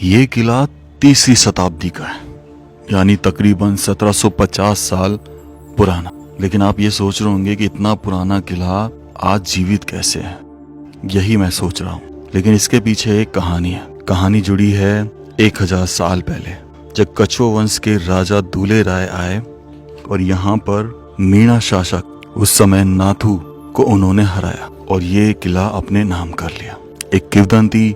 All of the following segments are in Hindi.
ये किला तीसरी शताब्दी का है, यानी तकरीबन 1750 साल पुराना। लेकिन आप ये सोच रहे होंगे कि इतना पुराना किला आज जीवित कैसे है। यही मैं सोच रहा हूँ, लेकिन इसके पीछे एक कहानी है। कहानी जुड़ी है 1000 साल पहले, जब कछुआ वंश के राजा दूले राय आए और यहाँ पर मीणा शासक उस समय नाथू को उन्होंने हराया और ये किला अपने नाम कर लिया। एक किंवदंती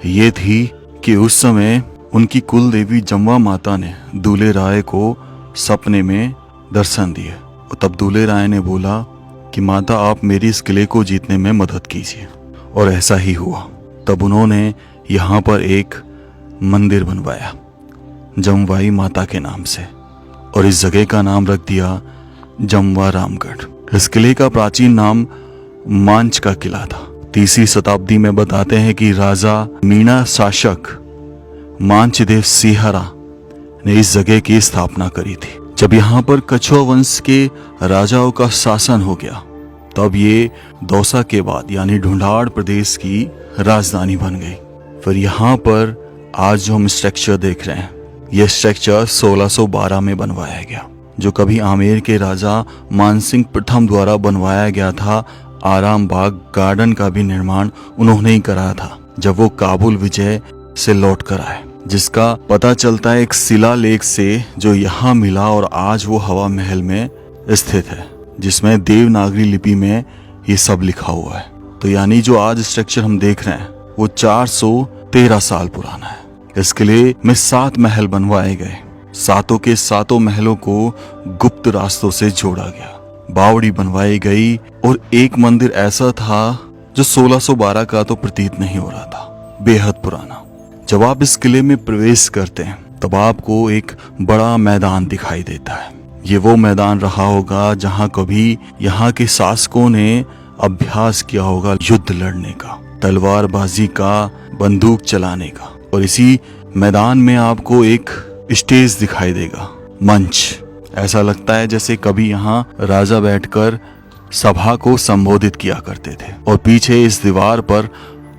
ये थी कि उस समय उनकी कुल देवी जम्वा माता ने दूले राय को सपने में दर्शन दिए और तब दूले राय ने बोला कि माता आप मेरी इस किले को जीतने में मदद कीजिए, और ऐसा ही हुआ। तब उन्होंने यहाँ पर एक मंदिर बनवाया जमवाई माता के नाम से, और इस जगह का नाम रख दिया जमवा रामगढ़। इस किले का प्राचीन नाम मांच का किला था। तीसरी शताब्दी में बताते हैं कि राजा मीणा शासक मांचदेव सिंहरा ने इस जगह की स्थापना करी थी। जब यहाँ पर कछुआ वंश के राजाओं का शासन हो गया, तब ये दौसा के बाद यानी ढूंढाड़ प्रदेश की राजधानी बन गई। फिर यहाँ पर आज जो हम स्ट्रक्चर देख रहे हैं, यह स्ट्रक्चर 1612 में बनवाया गया, जो कभी आमेर के राजा मानसिंह प्रथम द्वारा बनवाया गया था। आराम बाग गार्डन का भी निर्माण उन्होंने ही कराया था जब वो काबुल विजय से लौट कर आए, जिसका पता चलता है एक शिलालेख से जो यहाँ मिला, और आज वो हवा महल में स्थित है, जिसमें देवनागरी लिपि में ये सब लिखा हुआ है। तो यानी जो आज स्ट्रक्चर हम देख रहे हैं वो 413 साल पुराना है। इस किले में 7 महल बनवाए गए। सातों के सातों महलों को गुप्त रास्तों से जोड़ा गया, बावड़ी बनवाई गई, और एक मंदिर ऐसा था जो 1612 का तो प्रतीत नहीं हो रहा था, बेहद पुराना। जब आप इस किले में प्रवेश करते हैं तब आपको एक बड़ा मैदान दिखाई देता है। ये वो मैदान रहा होगा जहां कभी यहाँ के शासकों ने अभ्यास किया होगा युद्ध लड़ने का, तलवारबाजी का, बंदूक चलाने का। और इसी मैदान में आपको एक स्टेज दिखाई देगा, मंच। ऐसा लगता है जैसे कभी यहाँ राजा बैठकर सभा को संबोधित किया करते थे, और पीछे इस दीवार पर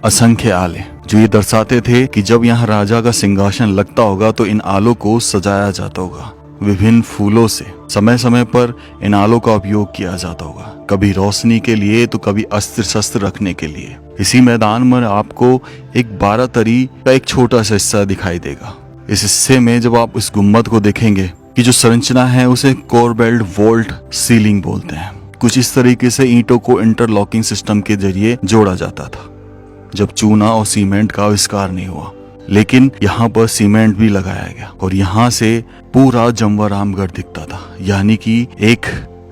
असंख्य आले जो ये दर्शाते थे कि जब यहाँ राजा का सिंहासन लगता होगा तो इन आलों को सजाया जाता होगा विभिन्न फूलों से। समय समय पर इन आलों का उपयोग किया जाता होगा, कभी रोशनी के लिए तो कभी अस्त्र शस्त्र रखने के लिए। इसी मैदान में आपको एक 12 तरी का एक छोटा सा हिस्सा दिखाई देगा। इस हिस्से में जब आप इस गुम्बद को देखेंगे कि जो संरचना है उसे कोरबेल्ट वोल्ट सीलिंग बोलते हैं। कुछ इस तरीके से ईंटों को इंटरलॉकिंग सिस्टम के जरिए जोड़ा जाता था जब चूना और सीमेंट का आविष्कार नहीं हुआ, लेकिन यहाँ पर सीमेंट भी लगाया गया, और यहाँ से पूरा जमवा रामगढ़ दिखता था। यानी कि एक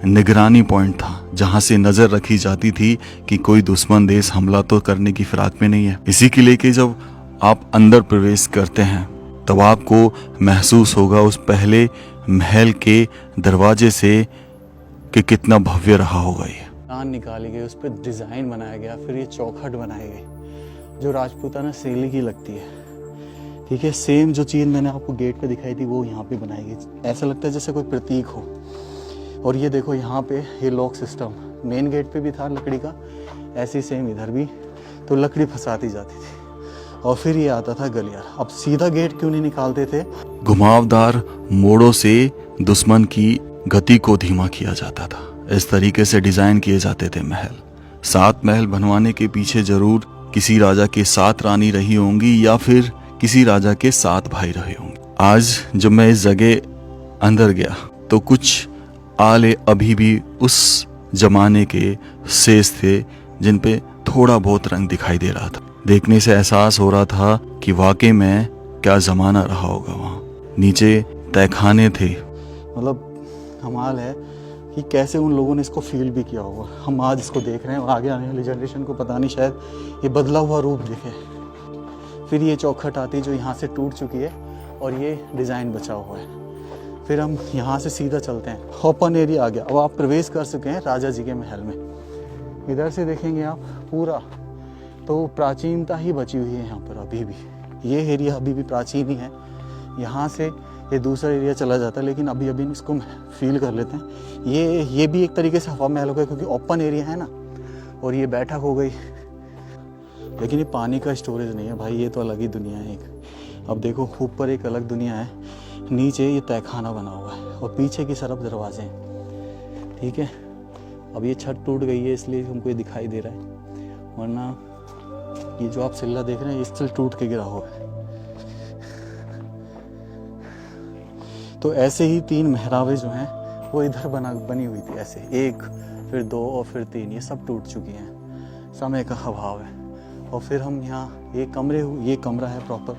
निगरानी पॉइंट था जहाँ से नजर रखी जाती थी कि कोई दुश्मन देश हमला तो करने की फिराक में नहीं है। इसी किले के जब आप अंदर प्रवेश करते हैं तब आपको महसूस होगा उस पहले महल के दरवाजे से कि कितना भव्य रहा होगा। ये कान निकाली गई, उस पर डिजाइन बनाया गया, फिर ये चौखट बनाई गई जो राजपूताना शैली की लगती है। ठीक है, सेम जो चीज़ मैंने आपको गेट पे दिखाई थी वो यहाँ पे बनाई गई। ऐसा लगता है जैसे कोई प्रतीक हो। और ये देखो यहाँ पे ये लॉक सिस्टम मेन गेट पे भी था लकड़ी का, ऐसे सेम इधर भी, तो लकड़ी फंसाती जाती थी। और फिर ये आता था गलियार। अब सीधा गेट क्यों नहीं निकालते थे? घुमावदार मोड़ों से दुश्मन की गति को धीमा किया जाता था। इस तरीके से डिजाइन किए जाते थे महल। 7 महल बनवाने के पीछे जरूर किसी राजा के 7 रानी रही होंगी या फिर किसी राजा के 7 भाई रहे होंगे। आज जब मैं इस जगह अंदर गया तो कुछ आले अभी भी उस जमाने के शेष थे जिन पे थोड़ा बहुत रंग दिखाई दे रहा था। देखने से एहसास हो रहा था कि वाकई में क्या जमाना रहा होगा। वहाँ नीचे तहखाने थे। मतलब कमाल है कि कैसे उन लोगों ने इसको फील भी किया होगा। हम आज इसको देख रहे हैं और आगे आने वाली जनरेशन को पता नहीं शायद ये बदला हुआ रूप दिखे। फिर ये चौखट आती जो यहाँ से टूट चुकी है और ये डिज़ाइन बचा हुआ है। फिर हम यहाँ से सीधा चलते हैं, ओपन एरिया आ गया। अब आप प्रवेश कर सके हैं राजा जी के महल में। इधर से देखेंगे आप पूरा, तो प्राचीनता ही बची हुई है यहाँ पर अभी भी। ये एरिया अभी भी प्राचीन ही है। यहाँ से ये दूसरा एरिया चला जाता है, लेकिन अभी इसको फील कर लेते हैं। ये भी एक तरीके से हवा महल हो गया क्योंकि ओपन एरिया है ना, और ये बैठक हो गई। लेकिन ये पानी का स्टोरेज नहीं है भाई, ये तो अलग ही दुनिया है एक। अब देखो ऊपर एक अलग दुनिया है, नीचे ये तहखाना बना हुआ है और पीछे की तरफ दरवाजे हैं। ठीक है, अब ये छत टूट गई है इसलिए हमको ये दिखाई दे रहा है, वरना ये जो आप सिल्ला देख रहे हैं ये स्टिल टूट के गिरा हुआ है। तो ऐसे ही 3 मेहराबें जो हैं वो इधर बनी हुई थी, ऐसे 1 फिर 2 और फिर 3, ये सब टूट चुकी हैं, समय का अभाव है। और फिर हम यहाँ ये कमरा है प्रॉपर,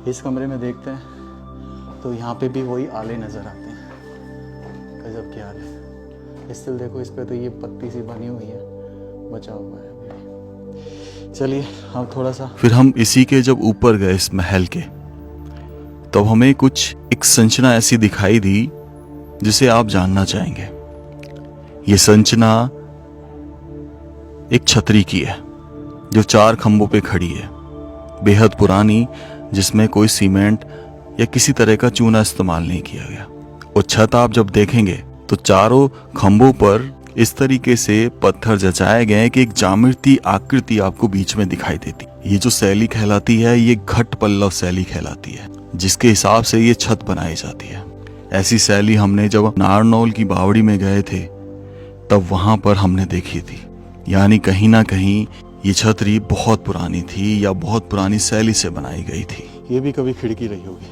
इस कमरे में देखते हैं तो यहाँ पे भी वही आले नज़र आते हैं। गजब के आले, स्टिल देखो इस पे तो ये पत्ती सी बनी हुई है, बचा हुआ है अभी। चलिए हम थोड़ा सा, फिर हम इसी के जब ऊपर गए इस महल के, तब हमें कुछ एक संरचना ऐसी दिखाई दी जिसे आप जानना चाहेंगे। ये संरचना एक छतरी की है जो 4 खंभों पे खड़ी है, बेहद पुरानी, जिसमें कोई सीमेंट या किसी तरह का चूना इस्तेमाल नहीं किया गया। और छत आप जब देखेंगे तो चारों खंभों पर इस तरीके से पत्थर जचाए गए कि एक जामिती आकृति आपको बीच में दिखाई देती। ये जो शैली कहलाती है ये घट पल्लव शैली कहलाती है, जिसके हिसाब से ये छत बनाई जाती है। ऐसी शैली हमने जब नारनौल की बावड़ी में गए थे तब वहां पर हमने देखी थी। यानी कहीं ना कहीं ये छतरी बहुत पुरानी थी या बहुत पुरानी शैली से बनाई गई थी। ये भी कभी खिड़की रही होगी,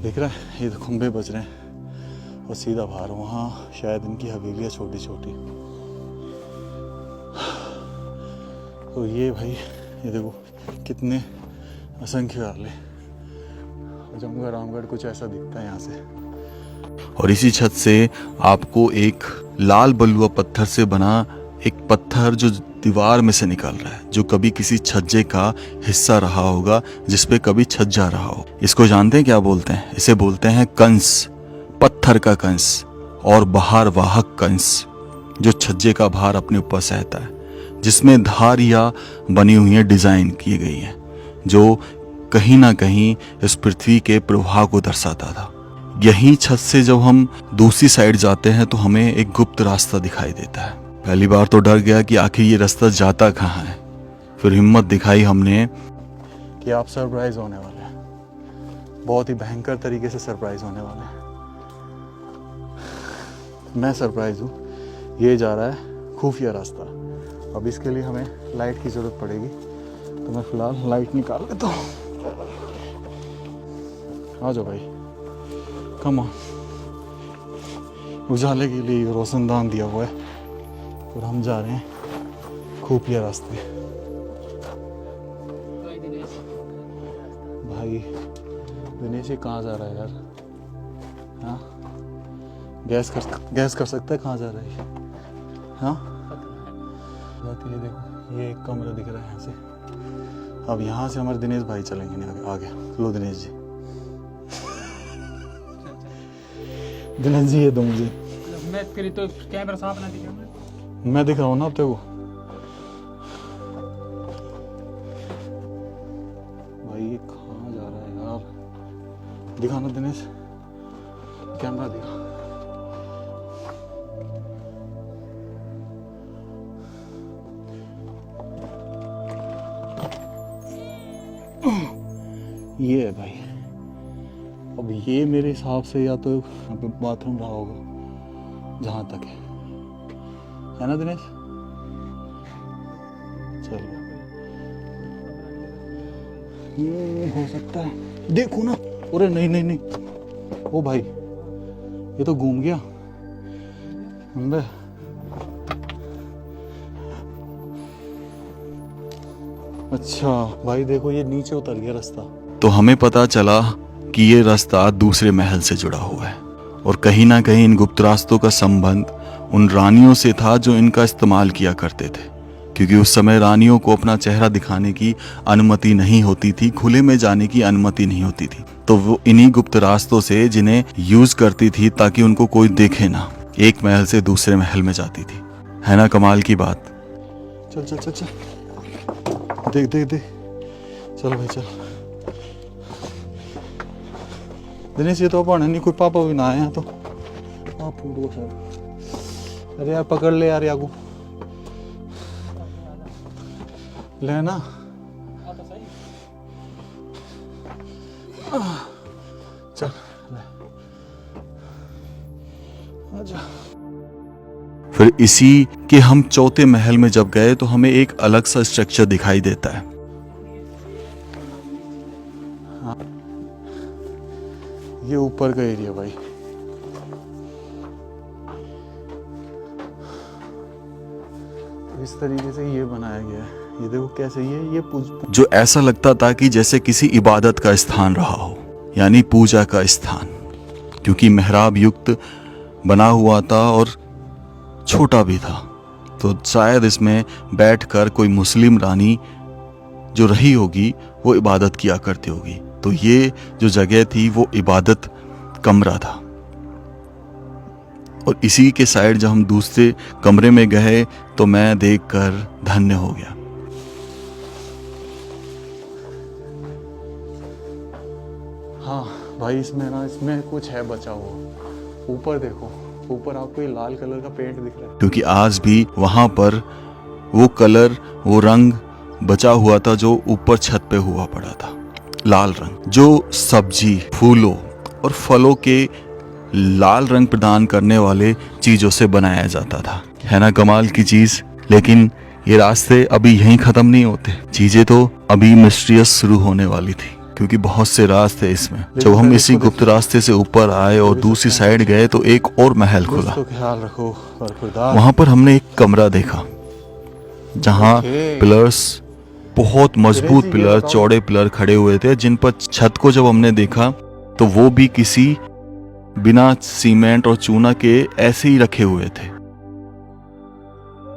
देख रहा है, ये तो खंभे बज रहे हैं और सीधा बाहर वहाँ शायद इनकी हवेलियाँ छोटी छोटी। तो ये भाई ये देखो कितने असंख्य आले, जमगढ़ रामगढ़ कुछ ऐसा दिखता है यहाँ से। और इसी छत से आपको एक लाल बलुआ पत्थर से बना एक पत्थर जो दीवार में से निकल रहा है, जो कभी किसी छज्जे का हिस्सा रहा होगा, जिसपे कभी छज्जा रहा हो। इसको जानते हैं क्या बोलते हैं? इसे बोलते हैं कंस, पत्थर का कंस और भार वाहक कंस, जो छज्जे का भार अपने ऊपर सहता है, जिसमें धारियां बनी हुई हैं, डिजाइन की गई हैं, जो कहीं ना कहीं इस पृथ्वी के प्रवाह को दर्शाता था। यहीं छत से जब हम दूसरी साइड जाते हैं तो हमें एक गुप्त रास्ता दिखाई देता है। पहली बार तो डर गया कि आखिर ये रास्ता जाता कहाँ है, फिर हिम्मत दिखाई हमने कि आप सरप्राइज होने वाले हैं, बहुत ही भयंकर तरीके से सरप्राइज होने वाले हैं। मैं सरप्राइज हूँ, ये जा रहा है खुफिया रास्ता। अब इसके लिए हमें लाइट की ज़रूरत पड़ेगी, तो मैं फिलहाल लाइट निकाल लेता हूँ। आ जाओ भाई, कम ऑन। उजाले के लिए रोशनदान दिया हुआ है और हम जा रहे हैं खुफिया रास्ते। भाई दिनेश ये कहाँ जा रहा है यार? हाँ, गैस कर सकता है कहाँ जा रहा है? हाँ, ये देखो ये एक कमरा दिख रहा है यहाँ से। अब यहाँ से हमारे दिनेश भाई चलेंगे आगे। लो दिनेश जी, दिनेश जी ये दो मुझे। मैं तेरी तो कैमरा साफ ना दिखा, मैं दिख रहा हूँ ना अब तेरे को। भाई ये कहाँ जा रहा है यार? दिखाना दिनेश, कैमरा दिखा। ये है भाई। अब ये मेरे हिसाब से या तो यहाँ पे बाथरूम रहा होगा, जहाँ तक है ना दिनेश? चलो ये हो सकता है, देखो ना। अरे नहीं नहीं नहीं, ओ भाई ये तो घूम गया अंदर। अच्छा भाई देखो ये नीचे उतर गया रास्ता। तो हमें पता चला कि ये रास्ता दूसरे महल से जुड़ा हुआ है और कहीं ना कहीं इन गुप्त रास्तों का संबंध उन रानियों से था जो इनका इस्तेमाल किया करते थे, क्योंकि उस समय रानियों को अपना चेहरा दिखाने की अनुमति नहीं होती थी, खुले में जाने की अनुमति नहीं होती थी। तो वो इन्हीं गुप्त रास्तों से जिन्हें यूज करती थी ताकि उनको कोई देखे ना, एक महल से दूसरे महल में जाती थी। है ना कमाल की बात? चल चल चल चल, देख देख देख, चल भाई चल। दिनेश ये तो अपन नहीं, कोई पापा भी ना आए हैं तो आप फूट सर। अरे यार पकड़ ले यार यागू, लेना चल ले। आजा। फिर इसी के हम चौथे महल में जब गए तो हमें एक अलग सा स्ट्रक्चर दिखाई देता है। ये ऊपर का एरिया भाई, इस तरीके से ये बनाया गया है। ये देखो कैसे ये जो ऐसा लगता था कि जैसे किसी इबादत का स्थान रहा हो, यानी पूजा का स्थान, क्योंकि मेहराब युक्त बना हुआ था और छोटा भी था। तो शायद इसमें बैठकर कोई मुस्लिम रानी जो रही होगी वो इबादत किया करती होगी। तो ये जो जगह थी वो इबादत कमरा था। और इसी के साइड जब हम दूसरे कमरे में गए तो मैं देखकर धन्य हो गया। हाँ भाई, इसमें कुछ है बचा हुआ। ऊपर देखो, ऊपर आपको ये लाल कलर का पेंट दिख रहा है, क्योंकि आज भी वहां पर वो कलर, वो रंग बचा हुआ था जो ऊपर छत पे हुआ पड़ा था। लाल रंग जो सब्जी, फूलों और फलों के लाल रंग प्रदान करने वाले चीजों से बनाया जाता था। है ना कमाल की चीज। लेकिन ये रास्ते अभी यहीं खत्म नहीं होते, चीजें तो अभी मिस्टीरियस शुरू होने वाली थी, क्योंकि बहुत से रास्ते इसमें। जब हम इसी गुप्त रास्ते से ऊपर आए और दूसरी साइड गए तो एक और महल खुला। तो ख्याल रखो और खुदा। वहां पर हमने एक कमरा देखा जहां पिलर्स, बहुत मजबूत पिलर, चौड़े पिलर खड़े हुए थे, जिन पर छत को जब हमने देखा तो वो भी किसी बिना सीमेंट और चूना के ऐसे ही रखे हुए थे।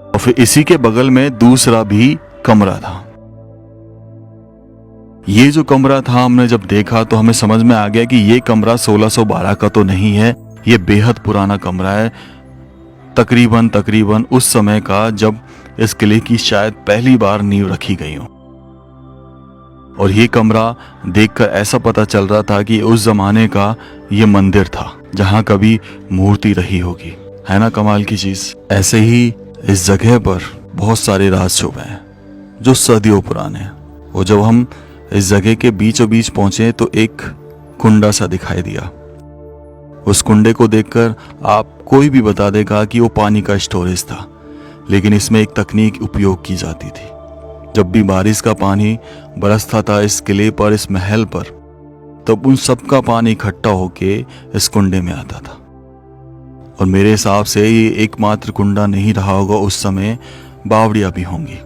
और फिर इसी के बगल में दूसरा भी कमरा था। ये जो कमरा था हमने जब देखा तो हमें समझ में आ गया कि ये कमरा 1612 का तो नहीं है, ये बेहद पुराना कमरा है। तकरीबन उस समय का जब इस किले की शायद पहली बार नींव रखी गई हो। और ये कमरा देखकर ऐसा पता चल रहा था कि उस जमाने का ये मंदिर था जहां कभी मूर्ति रही होगी। है ना कमाल की चीज। ऐसे ही इस जगह पर बहुत सारे राज छुपे हैं जो सदियों पुराने हैं। और जब हम इस जगह के बीचों बीच पहुंचे तो एक कुंडा सा दिखाई दिया। उस कुंडे को देखकर आप कोई भी बता देगा कि वो पानी का स्टोरेज था, लेकिन इसमें एक तकनीक उपयोग की जाती थी। जब भी बारिश का पानी बरसता था इस किले पर, इस महल पर, तब उन सब का पानी इकट्ठा होके इस कुंडे में आता था। और मेरे हिसाब से ये एकमात्र कुंडा नहीं रहा होगा उस समय, बावड़ियां भी होंगी,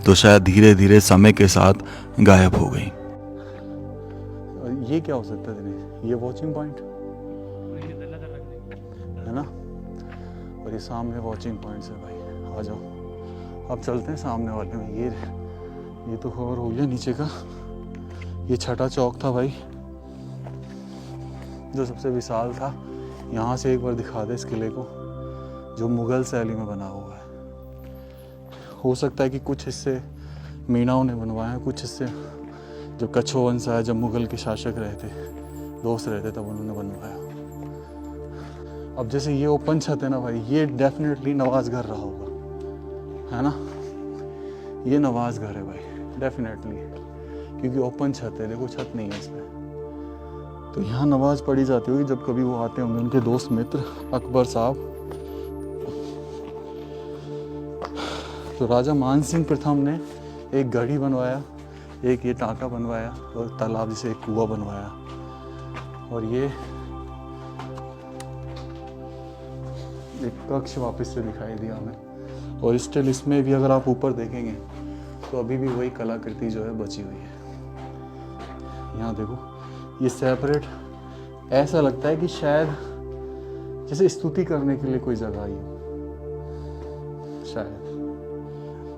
तो शायद धीरे धीरे समय के साथ गायब हो गई। ये क्या हो सकता है दिनेश? ये वॉचिंग पॉइंट है ना, और ये सामने वॉचिंग पॉइंट्स है भाई। आ जाओ, अब चलते हैं सामने वाले में। ये तो खबर हो गया नीचे का। ये छठा चौक था भाई, जो सबसे विशाल था। यहाँ से एक बार दिखा दे इस किले को, जो मुगल शैली में बना हुआ है। हो सकता है कि कुछ हिस्से मीनाओं ने बनवाए हैं, कुछ हिस्से जो कच्छो वंश है, जब मुगल के शासक रहे थे, दोस्त रहे थे, तब उन्होंने बनवाया। अब जैसे ये ओपन छत है ना भाई, ये डेफिनेटली नवाज घर रहा होगा, है ना। ये नवाज घर है भाई डेफिनेटली, क्योंकि ओपन छत है। देखो छत नहीं है इसमें, तो यहाँ नमाज पढ़ी जाती होगी जब कभी वो आते होंगे, उनके दोस्त मित्र अकबर साहब। तो राजा मान सिंह प्रथम ने एक गढ़ी बनवाया, एक ये टाँका बनवाया, और तालाब जैसे एक कुआं बनवाया। और ये एक कक्ष वापस से दिखाई दिया हमें। और स्टिल इसमें भी अगर आप ऊपर देखेंगे तो अभी भी वही कलाकृति जो है बची हुई है। यहाँ देखो, ये सेपरेट, ऐसा लगता है कि शायद जैसे स्तुति करने के लिए कोई जगह ही हो शायद,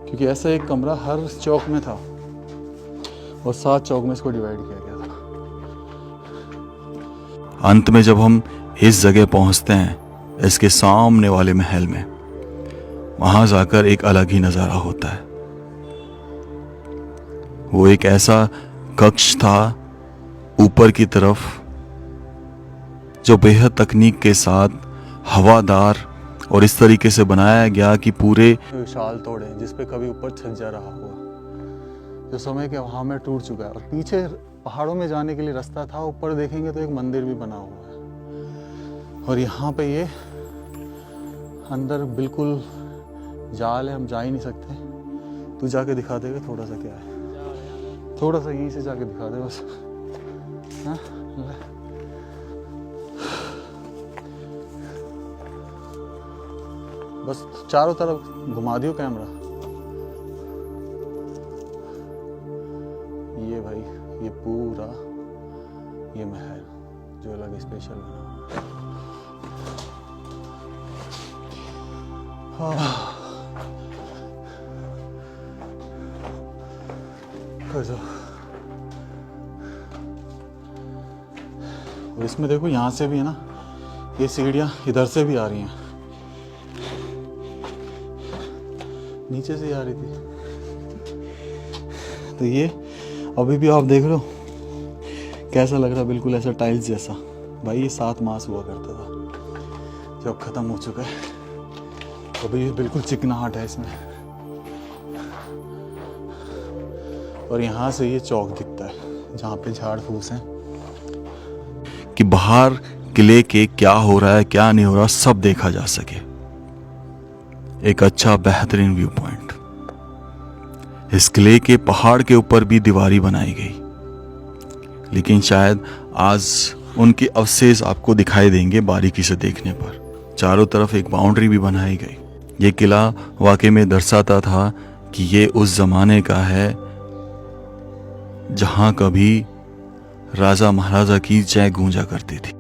क्योंकि ऐसा एक कमरा हर चौक में था और 7 चौक में इसको डिवाइड किया गया था। अंत में जब हम इस जगह पहुंचते हैं, इसके सामने वाले महल में, वहां जाकर एक अलग ही नजारा होता है। वो एक ऐसा कक्ष था ऊपर की तरफ, जो बेहद तकनीक के साथ हवादार और इस तरीके से बनाया गया कि पूरे विशाल तोड़े जिस पे कभी ऊपर छज्जा रहा हुआ, जो समय के वहां में टूट चुका है। और पीछे पहाड़ों में जाने के लिए रास्ता था। ऊपर देखेंगे तो एक मंदिर भी बना हुआ है और यहाँ पे ये अंदर बिल्कुल जाल है, हम जा ही नहीं सकते। तू जाके दिखा देगा थोड़ा सा क्या है, थोड़ा सा यहीं से जाके दिखा दे बस। हाँ ले। बस चारों तरफ घुमा दियो कैमरा। ये भाई ये पूरा ये महल जो अलग स्पेशल बना हुआ है। और इसमें देखो यहाँ से भी है ना, ये सीढ़ियाँ इधर से भी आ रही हैं, नीचे से ही आ रही थी। तो ये अभी भी आप देख रहे हो कैसा लग रहा है, बिल्कुल ऐसा टाइल्स जैसा। भाई ये 7 मास हुआ करता था जो अब खत्म हो चुका है। अभी बिल्कुल चिकनाहट है इसमें। और यहाँ से ये चौक दिखता है जहाँ पे झाड़ फूस हैं। कि बाहर किले के क्या हो रहा है क्या नहीं हो रहा सब देखा जा सके। एक अच्छा बेहतरीन व्यू पॉइंट। इस किले के पहाड़ के ऊपर भी दीवारी बनाई गई, लेकिन शायद आज उनके अवशेष आपको दिखाई देंगे बारीकी से देखने पर। चारों तरफ एक बाउंड्री भी बनाई गई। ये किला वाकई में दर्शाता था कि ये उस जमाने का है जहां कभी राजा महाराजा की जय गूंजा करती थी।